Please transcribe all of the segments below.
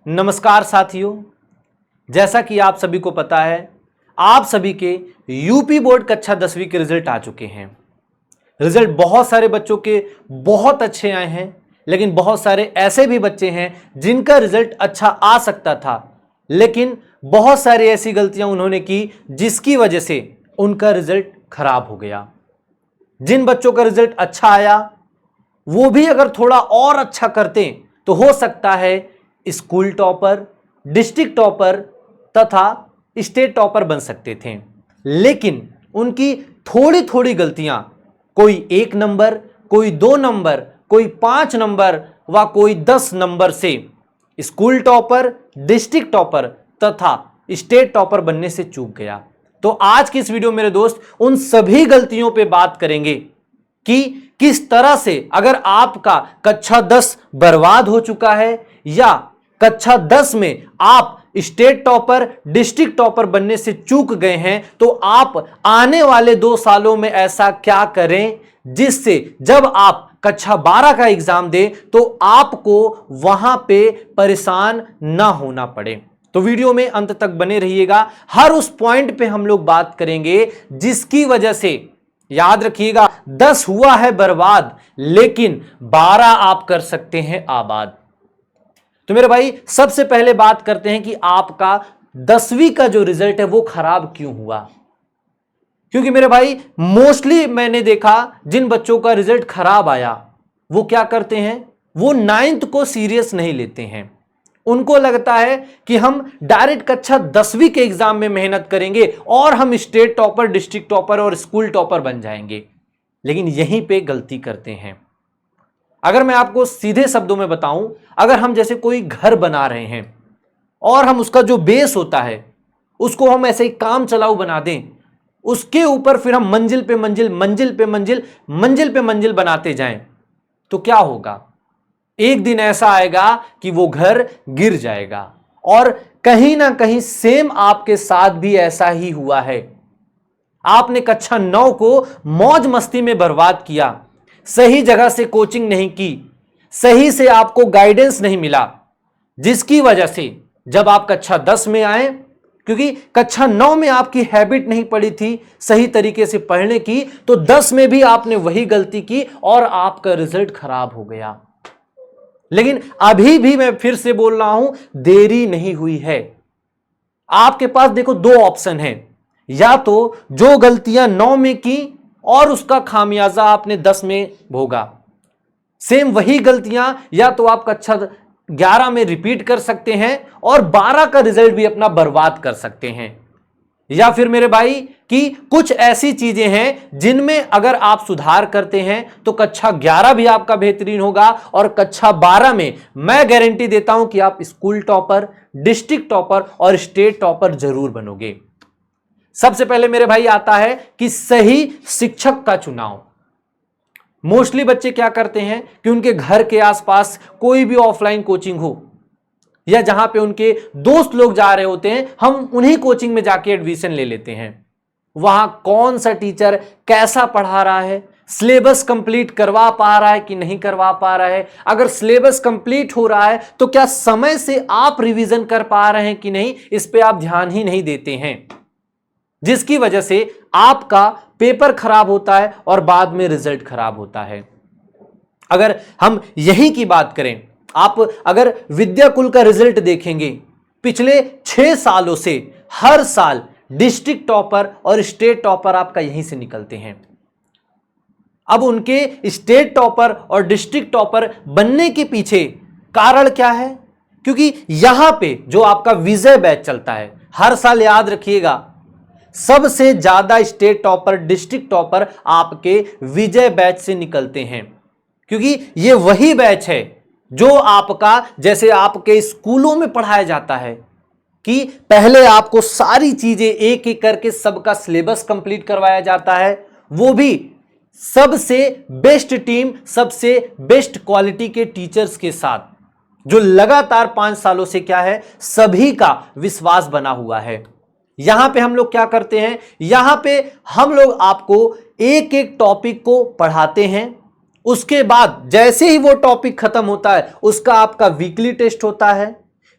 नमस्कार साथियों, जैसा कि आप सभी को पता है, आप सभी के यूपी बोर्ड कक्षा 10वीं के रिजल्ट आ चुके हैं। रिजल्ट बहुत सारे बच्चों के बहुत अच्छे आए हैं, लेकिन बहुत सारे ऐसे भी बच्चे हैं जिनका रिजल्ट अच्छा आ सकता था, लेकिन बहुत सारी ऐसी गलतियां उन्होंने की जिसकी वजह से उनका रिजल्ट खराब हो गया। जिन बच्चों का रिजल्ट अच्छा आया वो भी अगर थोड़ा और अच्छा करते तो हो सकता है स्कूल टॉपर, डिस्ट्रिक्ट टॉपर तथा स्टेट टॉपर बन सकते थे। लेकिन उनकी थोड़ी थोड़ी गलतियां, कोई 1 नंबर, कोई 2 नंबर, कोई 5 नंबर व कोई 10 नंबर से स्कूल टॉपर, डिस्ट्रिक्ट टॉपर तथा स्टेट टॉपर बनने से चूक गया। तो आज की इस वीडियो मेरे दोस्त उन सभी गलतियों पे बात करेंगे कि किस तरह से अगर आपका कक्षा 10 बर्बाद हो चुका है या कक्षा 10 में आप स्टेट टॉपर, डिस्ट्रिक्ट टॉपर बनने से चूक गए हैं, तो आप आने वाले 2 सालों में ऐसा क्या करें जिससे जब आप कक्षा 12 का एग्जाम दें तो आपको वहां पे परेशान ना होना पड़े। तो वीडियो में अंत तक बने रहिएगा। हर उस पॉइंट पे हम लोग बात करेंगे जिसकी वजह से, याद रखिएगा, 10 हुआ है बर्बाद लेकिन 12 आप कर सकते हैं आबाद। तो मेरे भाई सबसे पहले बात करते हैं कि आपका 10वीं का जो रिजल्ट है वो खराब क्यों हुआ। क्योंकि मेरे भाई मोस्टली मैंने देखा जिन बच्चों का रिजल्ट खराब आया वो क्या करते हैं, वो 9th को सीरियस नहीं लेते हैं। उनको लगता है कि हम डायरेक्ट कक्षा 10वीं के एग्जाम में मेहनत करेंगे और हम स्टेट टॉपर, डिस्ट्रिक्ट टॉपर और स्कूल टॉपर बन जाएंगे। लेकिन यहीं पे गलती करते हैं। अगर मैं आपको सीधे शब्दों में बताऊं, अगर हम जैसे कोई घर बना रहे हैं और हम उसका जो बेस होता है उसको हम ऐसे ही काम चलाऊ बना दें, उसके ऊपर फिर हम मंजिल पे मंजिल, मंजिल पे मंजिल, मंजिल पे मंजिल बनाते जाएं, तो क्या होगा? एक दिन ऐसा आएगा कि वो घर गिर जाएगा। और कहीं ना कहीं सेम आपके साथ भी ऐसा ही हुआ है। आपने कक्षा 9 को मौज मस्ती में बर्बाद किया, सही जगह से कोचिंग नहीं की, सही से आपको गाइडेंस नहीं मिला, जिसकी वजह से जब आप कक्षा 10 में आए, क्योंकि कक्षा 9 में आपकी हैबिट नहीं पड़ी थी सही तरीके से पढ़ने की, तो 10 में भी आपने वही गलती की और आपका रिजल्ट खराब हो गया। लेकिन अभी भी मैं फिर से बोल रहा हूं, देरी नहीं हुई है। आपके पास देखो 2 ऑप्शन है, या तो जो गलतियां 9 में की और उसका खामियाजा आपने 10 में भोगा, सेम वही गलतियां या तो आप कक्षा 11 में रिपीट कर सकते हैं और 12 का रिजल्ट भी अपना बर्बाद कर सकते हैं। या फिर मेरे भाई कि कुछ ऐसी चीजें हैं जिनमें अगर आप सुधार करते हैं तो कक्षा 11 भी आपका बेहतरीन होगा और कक्षा 12 में मैं गारंटी देता हूं कि आप स्कूल टॉपर, डिस्ट्रिक्ट टॉपर और स्टेट टॉपर जरूर बनोगे। सबसे पहले मेरे भाई आता है कि सही शिक्षक का चुनाव। मोस्टली बच्चे क्या करते हैं कि उनके घर के आसपास कोई भी ऑफलाइन कोचिंग हो या जहां पे उनके दोस्त लोग जा रहे होते हैं, हम उन्हीं कोचिंग में जाके एडमिशन ले लेते हैं। वहां कौन सा टीचर कैसा पढ़ा रहा है, सिलेबस कंप्लीट करवा पा रहा है कि नहीं करवा पा रहा है, अगर सिलेबस कंप्लीट हो रहा है तो क्या समय से आप रिवीजन कर पा रहे हैं कि नहीं, इस पे आप ध्यान ही नहीं देते हैं, जिसकी वजह से आपका पेपर खराब होता है और बाद में रिजल्ट खराब होता है। अगर हम यही की बात करें, आप अगर विद्याकुल का रिजल्ट देखेंगे, पिछले 6 सालों से हर साल डिस्ट्रिक्ट टॉपर और स्टेट टॉपर आपका यहीं से निकलते हैं। अब उनके स्टेट टॉपर और डिस्ट्रिक्ट टॉपर बनने के पीछे कारण क्या है? क्योंकि यहां पे जो आपका विजय बैच चलता है, हर साल याद रखिएगा, सबसे ज्यादा स्टेट टॉपर, डिस्ट्रिक्ट टॉपर आपके विजय बैच से निकलते हैं। क्योंकि ये वही बैच है जो आपका, जैसे आपके स्कूलों में पढ़ाया जाता है कि पहले आपको सारी चीजें एक एक करके सबका सिलेबस कंप्लीट करवाया जाता है, वो भी सबसे बेस्ट टीम, सबसे बेस्ट क्वालिटी के टीचर्स के साथ, जो लगातार 5 सालों से क्या है, सभी का विश्वास बना हुआ है। यहां पे हम लोग क्या करते हैं, यहां पे हम लोग आपको एक एक टॉपिक को पढ़ाते हैं, उसके बाद जैसे ही वो टॉपिक खत्म होता है उसका आपका वीकली टेस्ट होता है,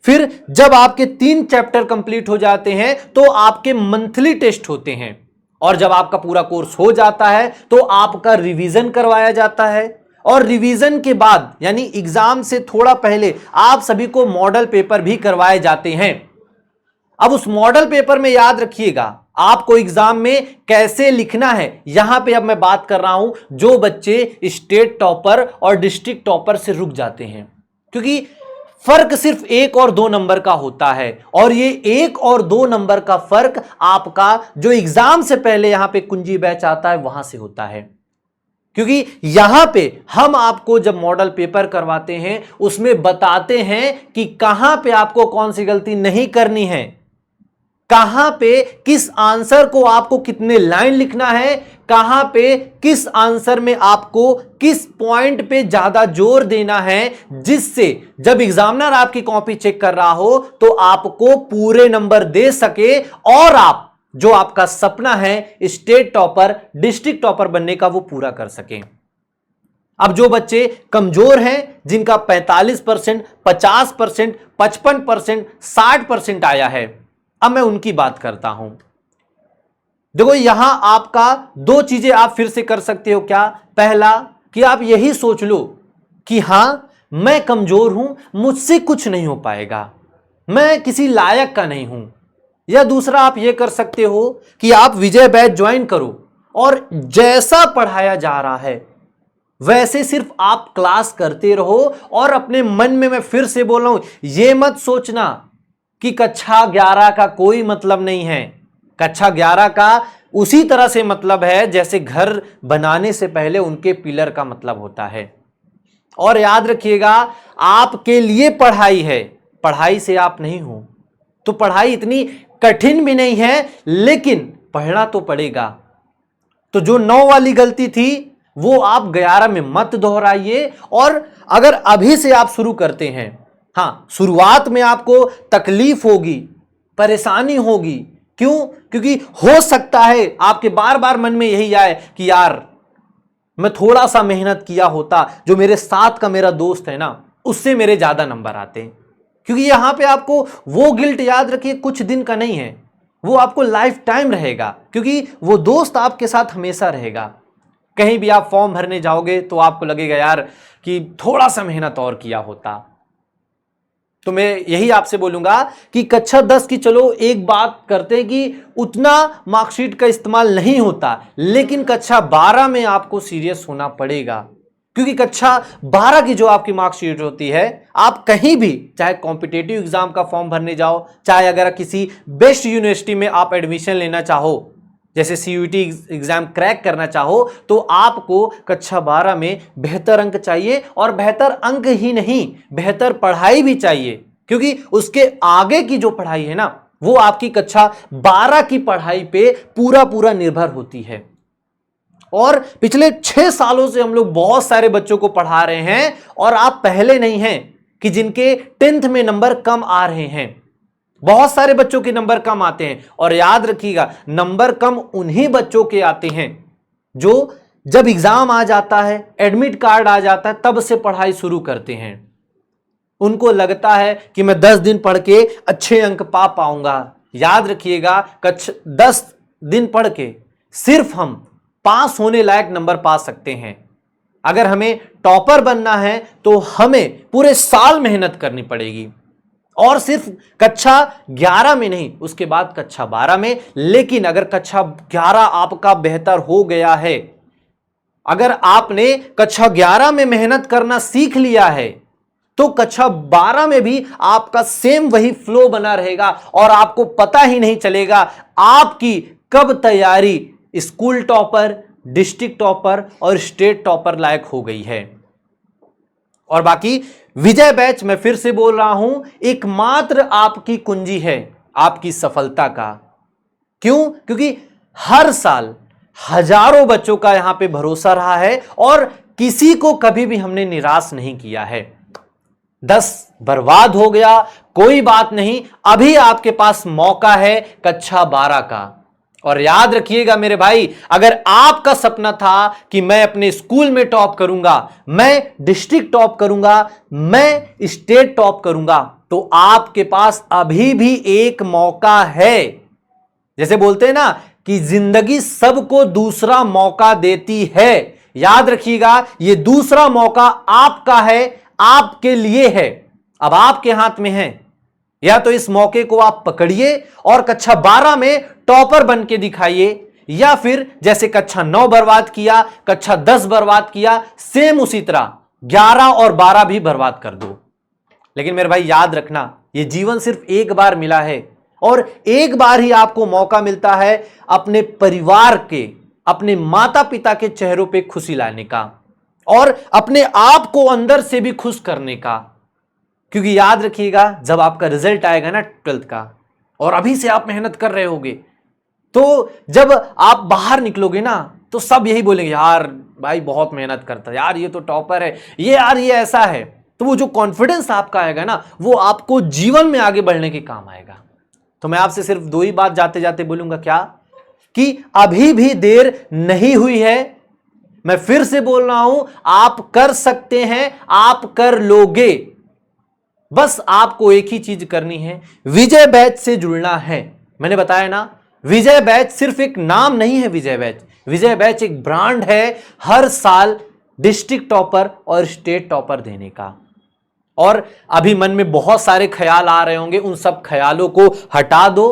फिर जब आपके 3 चैप्टर कंप्लीट हो जाते हैं तो आपके मंथली टेस्ट होते हैं, और जब आपका पूरा कोर्स हो जाता है तो आपका रिवीजन करवाया जाता है, और रिवीजन के बाद यानी एग्जाम से थोड़ा पहले आप सभी को मॉडल पेपर भी करवाए जाते हैं। अब उस मॉडल पेपर में याद रखिएगा आपको एग्जाम में कैसे लिखना है। यहां पे अब मैं बात कर रहा हूं जो बच्चे स्टेट टॉपर और डिस्ट्रिक्ट टॉपर से रुक जाते हैं, क्योंकि फर्क सिर्फ 1 और 2 नंबर का होता है, और ये 1 और 2 नंबर का फर्क आपका जो एग्जाम से पहले यहां पे कुंजी बैच आता है वहां से होता है। क्योंकि यहां पे हम आपको जब मॉडल पेपर करवाते हैं उसमें बताते हैं कि कहां पे आपको कौन सी गलती नहीं करनी है, कहां पे किस आंसर को आपको कितने लाइन लिखना है, कहां पे किस आंसर में आपको किस पॉइंट पे ज्यादा जोर देना है, जिससे जब एग्जामिनर आपकी कॉपी चेक कर रहा हो तो आपको पूरे नंबर दे सके और आप जो आपका सपना है स्टेट टॉपर डिस्ट्रिक्ट टॉपर बनने का वो पूरा कर सके। अब जो बच्चे कमजोर हैं जिनका 45%, 50%, 55%, 60% आया है, अब मैं उनकी बात करता हूं। देखो यहां आपका 2 चीजें आप फिर से कर सकते हो। क्या? पहला कि आप यही सोच लो कि हां मैं कमजोर हूं, मुझसे कुछ नहीं हो पाएगा, मैं किसी लायक का नहीं हूं। या दूसरा आप यह कर सकते हो कि आप विजय बैच ज्वाइन करो और जैसा पढ़ाया जा रहा है वैसे सिर्फ आप क्लास करते रहो, और अपने मन में मैं फिर से बोल रहा हूं यह मत सोचना कि कक्षा 11 का कोई मतलब नहीं है। कक्षा 11 का उसी तरह से मतलब है जैसे घर बनाने से पहले उनके पिलर का मतलब होता है। और याद रखिएगा आपके लिए पढ़ाई है, पढ़ाई से आप नहीं हो, तो पढ़ाई इतनी कठिन भी नहीं है, लेकिन पढ़ना तो पड़ेगा। तो जो 9 वाली गलती थी वो आप 11 में मत दोहराइए। और अगर अभी से आप शुरू करते हैं, हां शुरुआत में आपको तकलीफ होगी, परेशानी होगी। क्यों? क्योंकि हो सकता है आपके बार बार मन में यही आए कि यार मैं थोड़ा सा मेहनत किया होता, जो मेरे साथ का मेरा दोस्त है ना उससे मेरे ज्यादा नंबर आते हैं। क्योंकि यहां पे आपको वो गिल्ट याद रखिए कुछ दिन का नहीं है, वो आपको लाइफ टाइम रहेगा, क्योंकि वो दोस्त आपके साथ हमेशा रहेगा। कहीं भी आप फॉर्म भरने जाओगे तो आपको लगेगा यार कि थोड़ा सा मेहनत और किया होता। तो मैं यही आपसे बोलूंगा कि कक्षा 10 की चलो एक बात करते हैं कि उतना मार्कशीट का इस्तेमाल नहीं होता, लेकिन कक्षा 12 में आपको सीरियस होना पड़ेगा। क्योंकि कक्षा 12 की जो आपकी मार्कशीट होती है, आप कहीं भी चाहे कॉम्पिटेटिव एग्जाम का फॉर्म भरने जाओ, चाहे अगर किसी बेस्ट यूनिवर्सिटी में आप एडमिशन लेना चाहो, जैसे सीयूईटी एग्जाम क्रैक करना चाहो, तो आपको कक्षा 12 में बेहतर अंक चाहिए। और बेहतर अंक ही नहीं, बेहतर पढ़ाई भी चाहिए, क्योंकि उसके आगे की जो पढ़ाई है ना वो आपकी कक्षा 12 की पढ़ाई पे पूरा पूरा निर्भर होती है। और पिछले 6 सालों से हम लोग बहुत सारे बच्चों को पढ़ा रहे हैं, और आप पहले नहीं हैं कि जिनके 10th में नंबर कम आ रहे हैं। बहुत सारे बच्चों के नंबर कम आते हैं, और याद रखिएगा नंबर कम उन्हीं बच्चों के आते हैं जो जब एग्जाम आ जाता है, एडमिट कार्ड आ जाता है, तब से पढ़ाई शुरू करते हैं। उनको लगता है कि मैं 10 दिन पढ़ के अच्छे अंक पा पाऊंगा। याद रखिएगा 10 दिन पढ़ के सिर्फ हम पास होने लायक नंबर पा सकते हैं। अगर हमें टॉपर बनना है तो हमें पूरे साल मेहनत करनी पड़ेगी, और सिर्फ कक्षा 11 में नहीं, उसके बाद कक्षा 12 में। लेकिन अगर कक्षा 11 आपका बेहतर हो गया है, अगर आपने कक्षा 11 में मेहनत करना सीख लिया है, तो कक्षा 12 में भी आपका सेम वही फ्लो बना रहेगा, और आपको पता ही नहीं चलेगा आपकी कब तैयारी स्कूल टॉपर, डिस्ट्रिक्ट टॉपर और स्टेट टॉपर लायक हो गई है। और बाकी विजय बैच, मैं फिर से बोल रहा हूं, एकमात्र आपकी कुंजी है आपकी सफलता का। क्यों? क्योंकि हर साल हजारों बच्चों का यहां पे भरोसा रहा है, और किसी को कभी भी हमने निराश नहीं किया है। 10 बर्बाद हो गया, कोई बात नहीं, अभी आपके पास मौका है कक्षा 12 का। और याद रखिएगा मेरे भाई, अगर आपका सपना था कि मैं अपने स्कूल में टॉप करूंगा, मैं डिस्ट्रिक्ट टॉप करूंगा, मैं स्टेट टॉप करूंगा, तो आपके पास अभी भी एक मौका है। जैसे बोलते हैं ना कि जिंदगी सबको दूसरा मौका देती है। याद रखिएगा, यह दूसरा मौका आपका है, आपके लिए है, अब आपके हाथ में है। या तो इस मौके को आप पकड़िए और कक्षा 12 में टॉपर बन के दिखाइए, या फिर जैसे कक्षा 9 बर्बाद किया, कक्षा 10 बर्बाद किया, सेम उसी तरह 11 और 12 भी बर्बाद कर दो। लेकिन मेरे भाई याद रखना, यह जीवन सिर्फ एक बार मिला है और एक बार ही आपको मौका मिलता है अपने परिवार के, अपने माता पिता के चेहरों पे खुशी लाने का और अपने आप को अंदर से भी खुश करने का। क्योंकि याद रखिएगा, जब आपका रिजल्ट आएगा ना 12th का, और अभी से आप मेहनत कर रहे होगे, तो जब आप बाहर निकलोगे ना तो सब यही बोलेंगे, यार भाई बहुत मेहनत करता है, यार ये तो टॉपर है, ये यार ये ऐसा है। तो वो जो कॉन्फिडेंस आपका आएगा ना, वो आपको जीवन में आगे बढ़ने के काम आएगा। तो मैं आपसे सिर्फ दो ही बात जाते जाते बोलूंगा, क्या कि अभी भी देर नहीं हुई है। मैं फिर से बोल रहा हूं, आप कर सकते हैं, आप कर लोगे। बस आपको एक ही चीज करनी है, विजय बैच से जुड़ना है। मैंने बताया ना, विजय बैच सिर्फ एक नाम नहीं है। विजय बैच एक ब्रांड है, हर साल डिस्ट्रिक्ट टॉपर और स्टेट टॉपर देने का। और अभी मन में बहुत सारे ख्याल आ रहे होंगे, उन सब ख्यालों को हटा दो।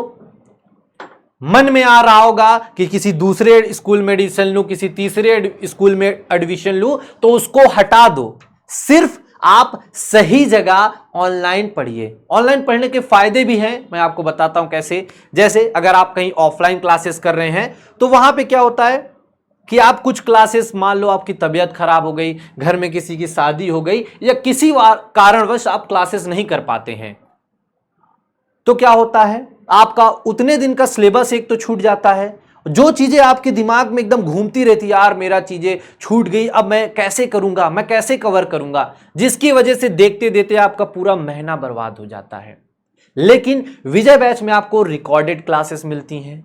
मन में आ रहा होगा कि किसी दूसरे स्कूल में एडमिशन लूं, किसी तीसरे स्कूल में एडमिशन लूं, तो उसको हटा दो। सिर्फ आप सही जगह ऑनलाइन पढ़िए। ऑनलाइन पढ़ने के फायदे भी हैं, मैं आपको बताता हूं कैसे। जैसे अगर आप कहीं ऑफलाइन क्लासेस कर रहे हैं तो वहां पे क्या होता है कि आप कुछ क्लासेस, मान लो आपकी तबीयत खराब हो गई, घर में किसी की शादी हो गई, या किसी कारणवश आप क्लासेस नहीं कर पाते हैं, तो क्या होता है, आपका उतने दिन का सिलेबस एक तो छूट जाता है। जो चीजें आपके दिमाग में एकदम घूमती रहती, यार मेरा चीजें छूट गई, अब मैं कैसे करूंगा, मैं कैसे कवर करूंगा, जिसकी वजह से देखते देखते आपका पूरा महीना बर्बाद हो जाता है। लेकिन विजय बैच में आपको रिकॉर्डेड क्लासेस मिलती हैं।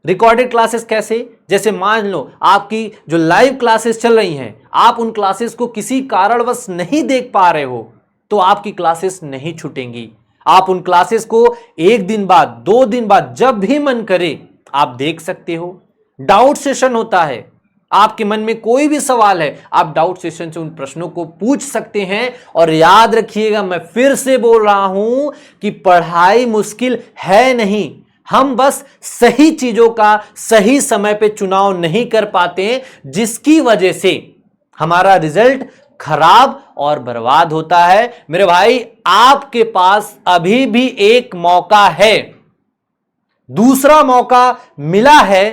रिकॉर्डेड क्लासेस कैसे, जैसे मान लो आपकी जो लाइव क्लासेस चल रही हैं, आप उन क्लासेस को किसी कारणवश नहीं देख पा रहे हो, तो आपकी क्लासेस नहीं छूटेंगी। आप उन क्लासेस को एक दिन बाद, 2 दिन बाद, जब भी मन करे आप देख सकते हो। डाउट सेशन होता है, आपके मन में कोई भी सवाल है, आप डाउट सेशन से उन प्रश्नों को पूछ सकते हैं। और याद रखिएगा, मैं फिर से बोल रहा हूं कि पढ़ाई मुश्किल है नहीं, हम बस सही चीजों का सही समय पे चुनाव नहीं कर पाते, जिसकी वजह से हमारा रिजल्ट खराब और बर्बाद होता है। मेरे भाई, आपके पास अभी भी एक मौका है, दूसरा मौका मिला है,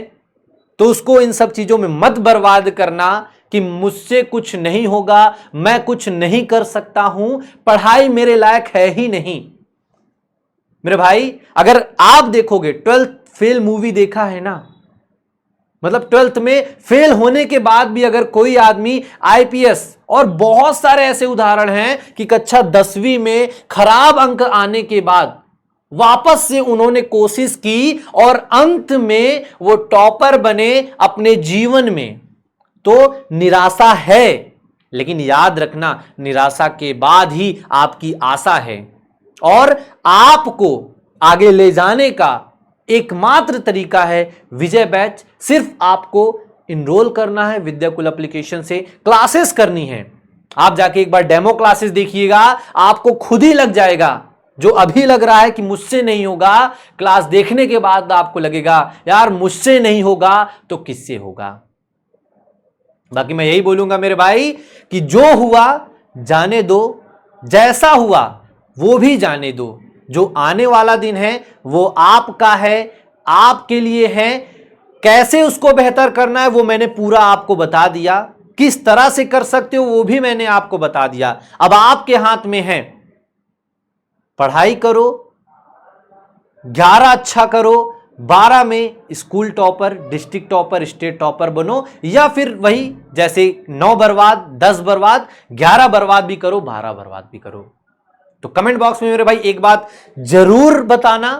तो उसको इन सब चीजों में मत बर्बाद करना कि मुझसे कुछ नहीं होगा, मैं कुछ नहीं कर सकता हूं, पढ़ाई मेरे लायक है ही नहीं। मेरे भाई, अगर आप देखोगे, 12th फेल मूवी देखा है ना, मतलब 12th में फेल होने के बाद भी अगर कोई आदमी आईपीएस, और बहुत सारे ऐसे उदाहरण हैं कि कक्षा 10वीं में खराब अंक आने के बाद वापस से उन्होंने कोशिश की और अंत में वो टॉपर बने अपने जीवन में। तो निराशा है, लेकिन याद रखना, निराशा के बाद ही आपकी आशा है। और आपको आगे ले जाने का एकमात्र तरीका है विजय बैच। सिर्फ आपको इनरोल करना है, विद्याकुल एप्लीकेशन से क्लासेस करनी है। आप जाके एक बार डेमो क्लासेस देखिएगा, आपको खुद ही लग जाएगा। जो अभी लग रहा है कि मुझसे नहीं होगा, क्लास देखने के बाद आपको लगेगा यार मुझसे नहीं होगा तो किससे होगा। बाकी मैं यही बोलूंगा मेरे भाई कि जो हुआ जाने दो, जैसा हुआ वो भी जाने दो। जो आने वाला दिन है वो आपका है, आपके लिए है। कैसे उसको बेहतर करना है वो मैंने पूरा आपको बता दिया, किस तरह से कर सकते हो वो भी मैंने आपको बता दिया। अब आपके हाथ में है, पढ़ाई करो, 11 अच्छा करो, 12 में school topper, district topper, state topper बनो, या फिर वही जैसे 9 बर्बाद, 10 बर्बाद, 11 बर्बाद भी करो, 12 बर्बाद भी करो। तो कमेंट बॉक्स में मेरे भाई एक बात जरूर बताना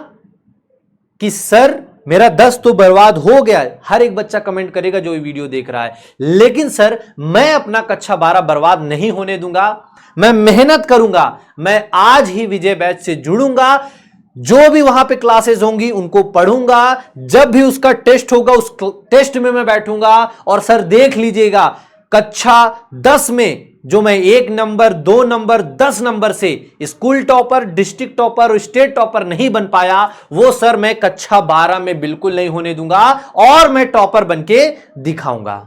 कि सर मेरा 10 तो बर्बाद हो गया। हर एक बच्चा कमेंट करेगा जो ये वीडियो देख रहा है, लेकिन सर मैं अपना कक्षा 12 बर्बाद नहीं होने दूंगा। मैं मेहनत करूंगा, मैं आज ही विजय बैच से जुड़ूंगा, जो भी वहां पे क्लासेस होंगी उनको पढ़ूंगा, जब भी उसका टेस्ट होगा उस टेस्ट में मैं बैठूंगा और सर देख लीजिएगा कक्षा 10 में जो मैं 1 नंबर 2 नंबर 10 नंबर से स्कूल टॉपर, डिस्ट्रिक्ट टॉपर और स्टेट टॉपर नहीं बन पाया, वो सर मैं कक्षा 12 में बिल्कुल नहीं होने दूंगा और मैं टॉपर बनके दिखाऊंगा।